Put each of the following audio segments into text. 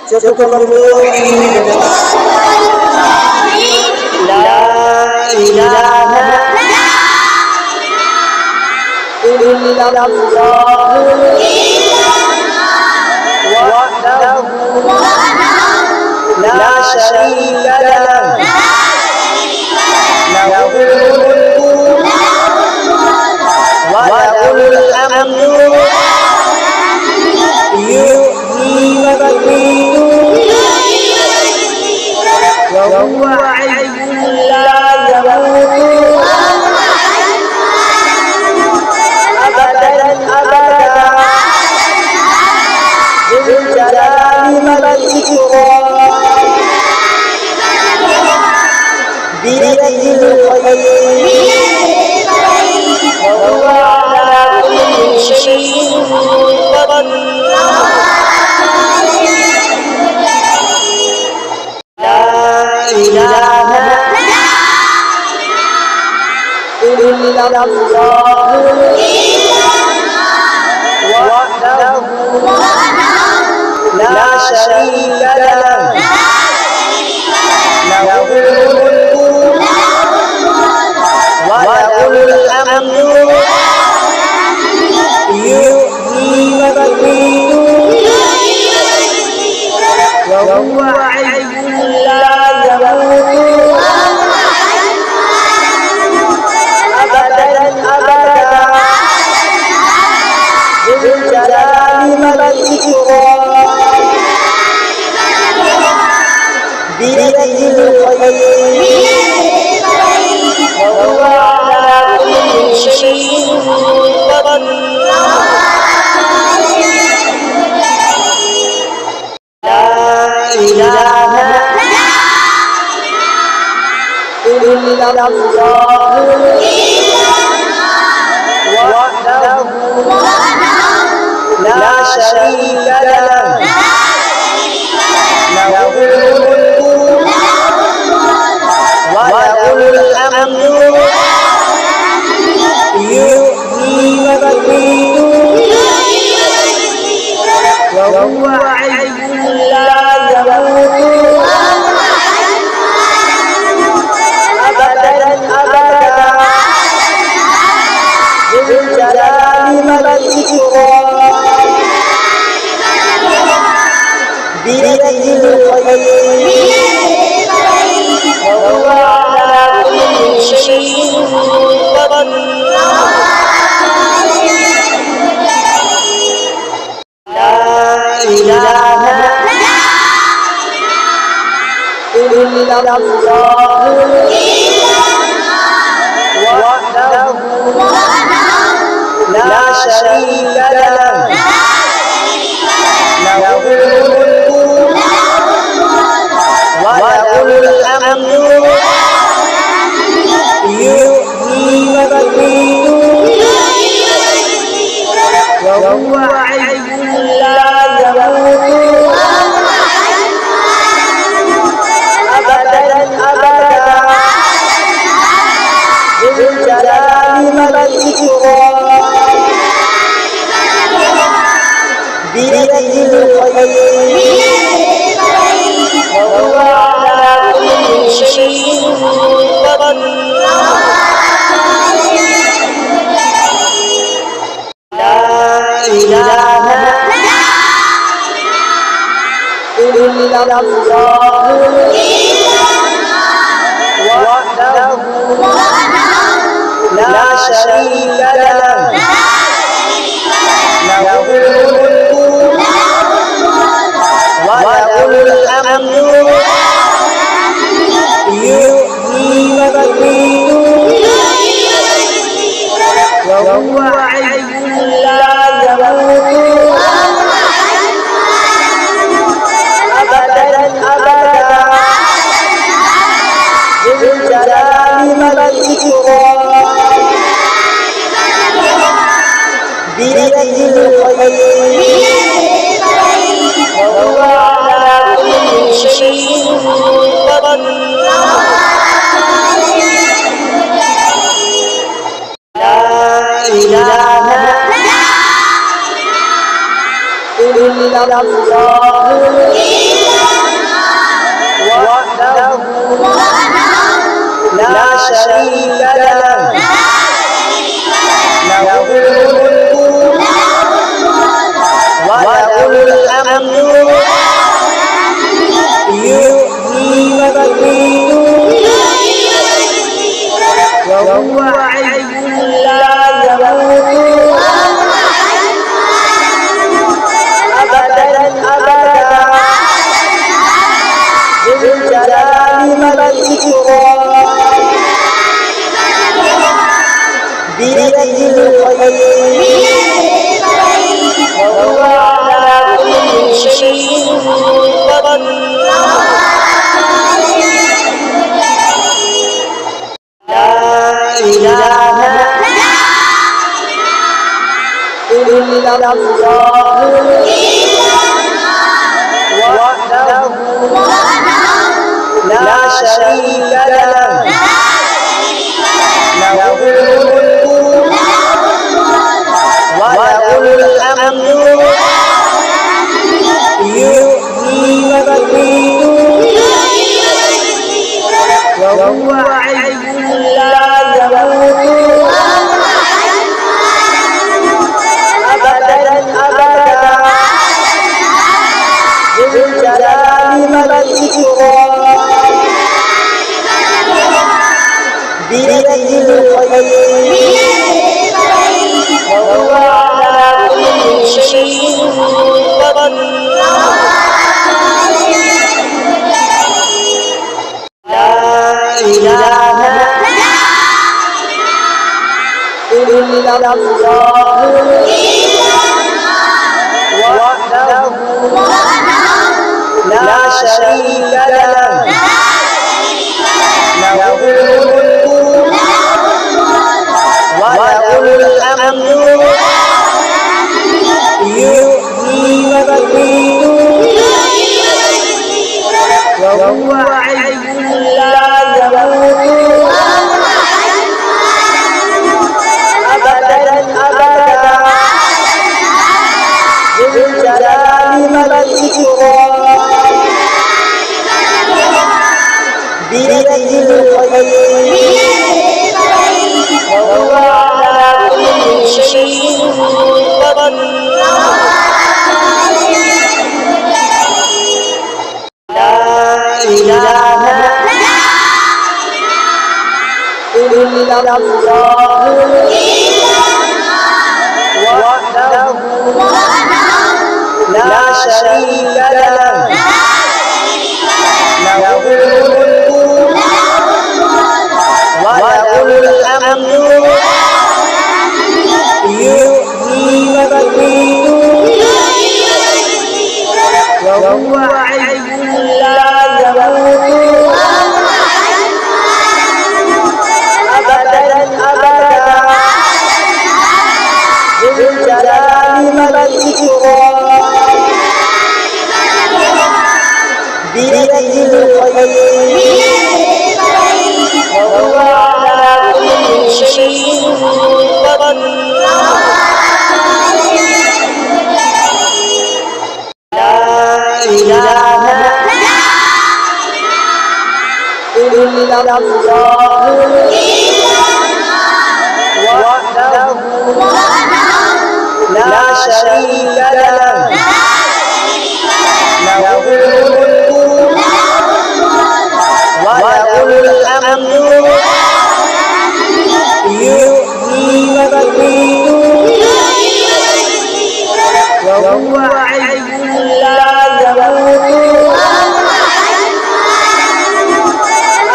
চতুর্থ লা ইলাহা ইল্লাল্লাহু ওয়াহদাহু লা শারীকা লাহু লাহুল মুলকু ওয়া লাহুল হামদু يحيي ويميت وهو حي لا يموت أبدا أبدا ذو الجلال والإكرام بيده الخير وهو على كل شيء قدير إله إلا الله وحده لا شريك له له الملك وله الحمد يحيي ويميت وهو حي لا يموت أبدا أبدا ذو الجلال والإكرام بيده الخير وهو على كل شيء قدير لا إله إلا الله وحده لا شريك له له الملك وله الحمد يحيي ويميت وهو حي لا يموت أبدا أبدا ذو الجلال والإكرام بيده الخير وهو على كل شيء قدير لا إله إلا الله وحده لا شريك له له الملك وله الحمد يحيي ويميت وهو حي لا يموت أبدا أبدا ذو الجلال والإكرام بيده الخير وهو على كل شيء قدير لا إله إلا الله وحده لا شريك له له الملك وله الحمد يحيي ويميت وهو حي لا يموت أبدا أبدا ذو الجلال والإكرام بيده الخير وهو على كل شيء قدير لا إله إلا الله لا إله إلا الله وحده لا شريك له له الملك وله الحمد يحيي ويميت وهو حي لا يموت أبدا أبدا ذو الجلال والإكرام بيده الخير وهو على كل شيء قدير لا إله إلا الله وحده لا شريك له له الملك وله الحمد يحيي ويميت وهو حي لا يموت أبدا أبدا ذو الجلال والإكرام بيده الخير وهو على كل شيء قدير لا إله إلا الله وحده لا شريك له له الملك وله الحمد يحيي ويميت وهو حي لا يموت أبدا أبدا ذو الجلال والإكرام بيده الخير وهو على كل شيء قدير لا إله إلا الله وحده لا شريك له له الملك وله الحمد يحيي ويميت وهو حي لا يموت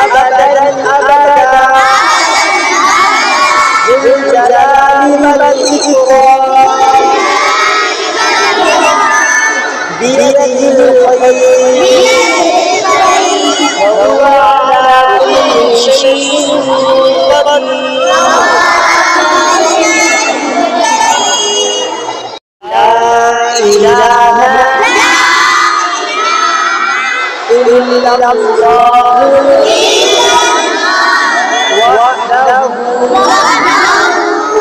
أبدا أبدا ذو الجلال والإكرام بيده الخير وهو على كل شيء قدير لا إله إلا الله وحده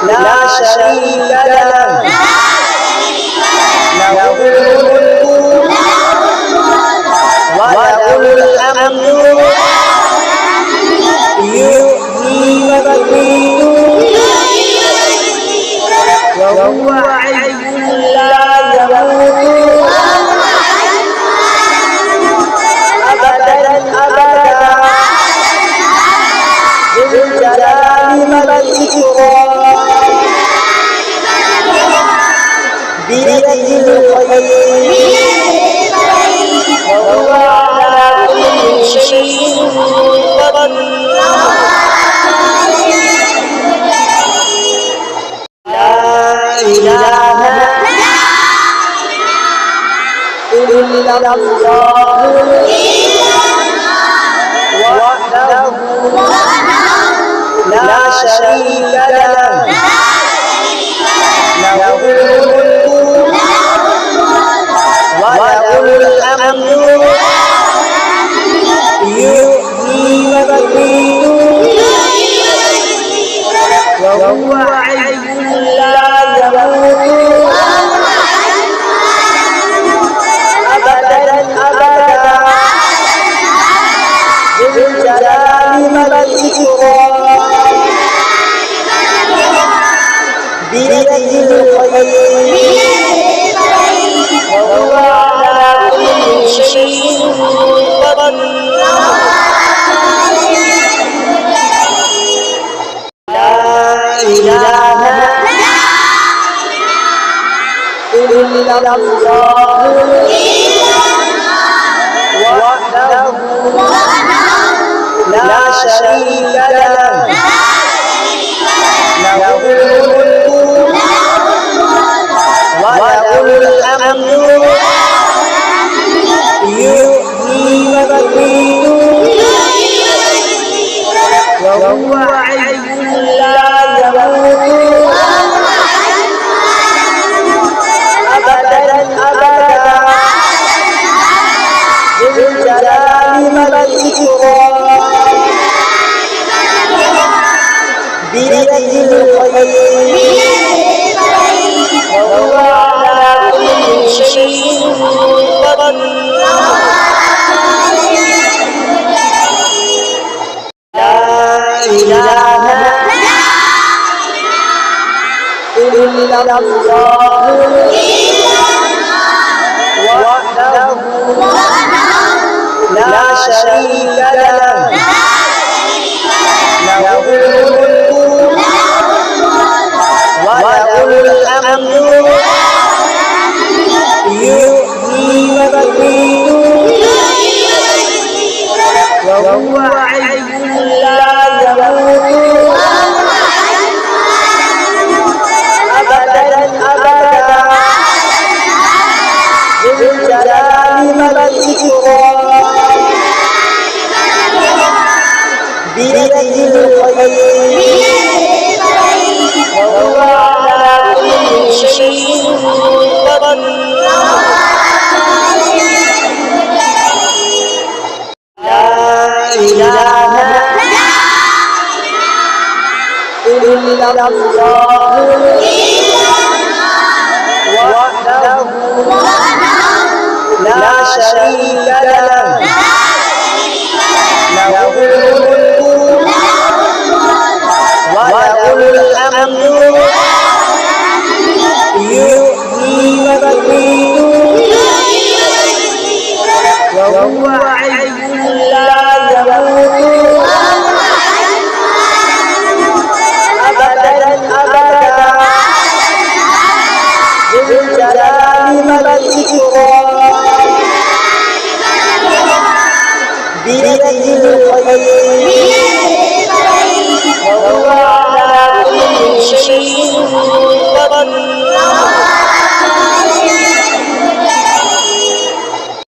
لا شريك له له الملك وله الحمد يحيي ويميت وهو حي لا يموت أبدا أبدا ذو الجلال والإكرام بيده الخير الله وحده لا شريك له له الملك وله الحمد يحيي ويميت وهو حي لا يموت أبدا أبدا ذو الجلال والإكرام بيده الخير وهو على كل شيء قدير لا إله إلا الله وحده لا شريك له له الملك وله الحمد يحيي ويميت وهو حي لا يموت أبدا أبدا ذو الجلال والإكرام بيده الخير وهو على كل شيء قدير لا إله إلا الله وحده لا شريك له له الملك وله الحمد يحيي ويميت وهو حي لا يموت أبدا أبدا ذو الجلال والإكرام بيده الخير وهو على كل شيء قدير لا إله إلا الله وحده لا شريك له له الملك وله الحمد يحيي ويميت وهو حي لا يموت أبدا أبدا ذو الجلال والإكرام بيده الخير وهو على كل شيء قدير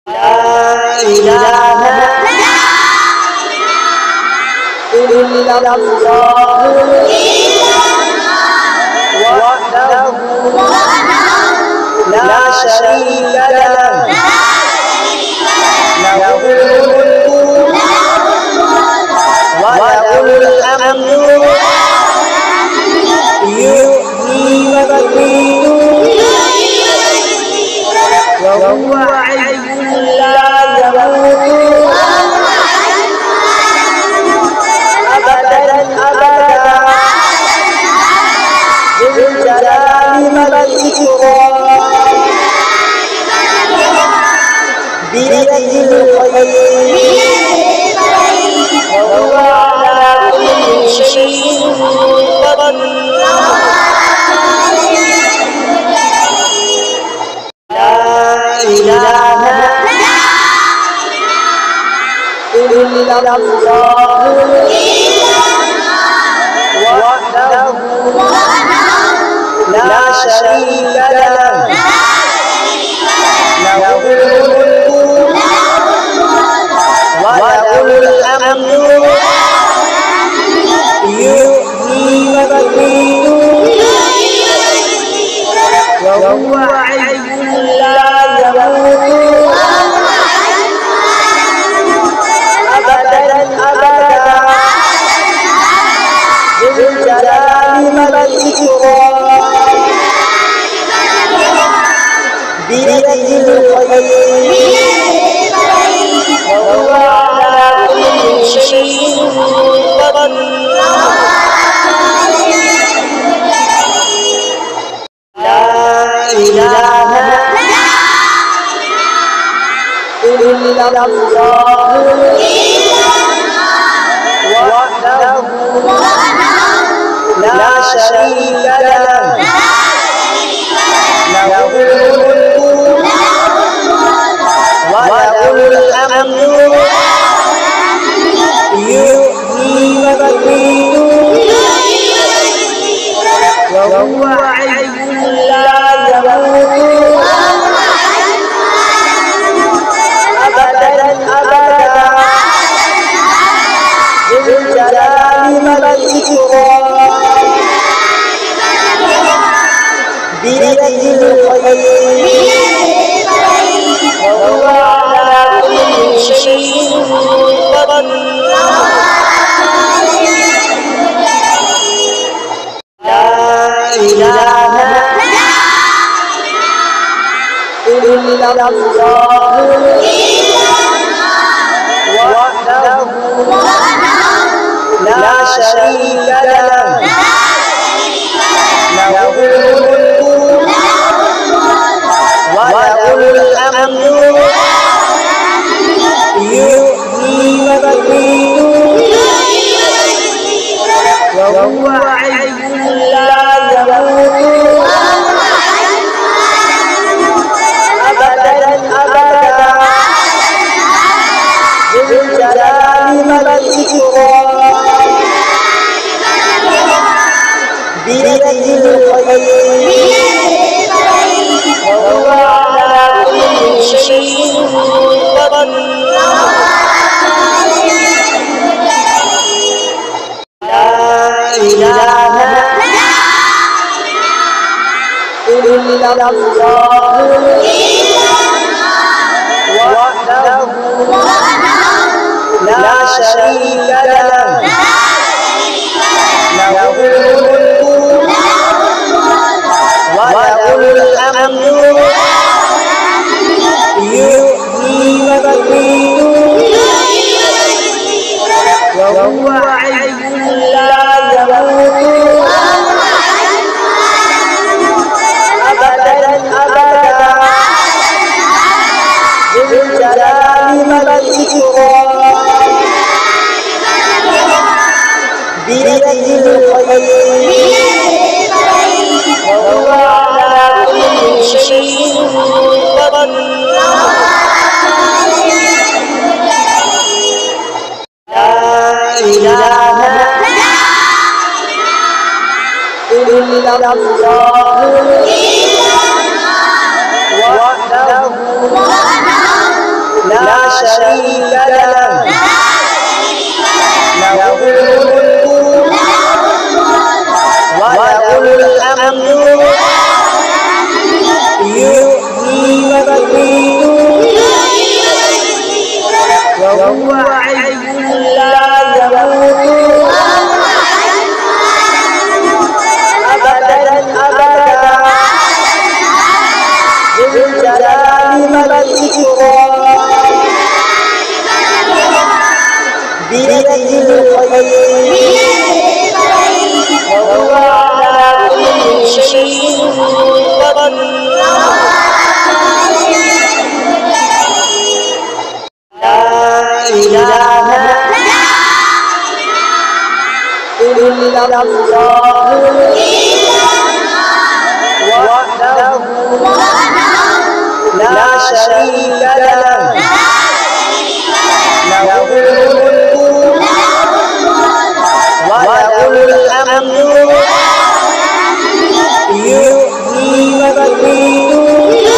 لا إله إلا الله وحده لا شريك له له الملك وله الحمد يحيي ويميت وهو حي لا يموت أبدا أبدا ذو الجلال والإكرام بيده الخير وهو على كل شيء قدير لا إله إلا الله وحده لا شريك له له الملك الذكرى بيده الخير وهو على كل شيء قدير لا إله إلا الله وحده لا شريك له له الملك وله الحمد يحيي ويميت وهو حي لا يموت أبدا أبدا ذو الجلال والإكرام بيده الخير وهو على كل شيء قدير لا إله إلا الله وحده لا شريك له له الملك وله الحمد يحيي ويميت وهو حي لا يموت أبدا أبدا ذو الجلال والإكرام بيده الخير وهو على كل شيء قدير لا إله إلا الله وحده لا شريك له له الملك وله الحمد يحيي ويميت وهو حي لا يموت أبدا أبدا ذو الجلال والإكرام بيده الخير وهو على كل شيء قدير لا إله إلا الله وحده لا شريك له له الملك وله الحمد يحيي ويميت وهو حي لا يموت أبدا أبدا ذو الجلال والإكرام. ビリビリの声 بيده الخير وهو على كل شيء قدير لا إله إلا الله وحده لا شريك له له الملك وله الحمد يحيي ويميت وهو حي لا يموت أبدا أبدا ذو الجلال والإكرام بيده الخير وهو على كل شيء قدير لا إله إلا الله وحده لا شريك له له الملك وله الحمد يحيي ويميت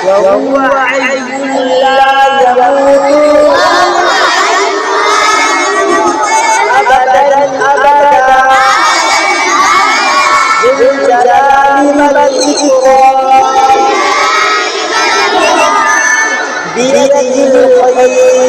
وهو حي لا يموت أبدا أبدا ذو الجلال والإكرام بيده الخير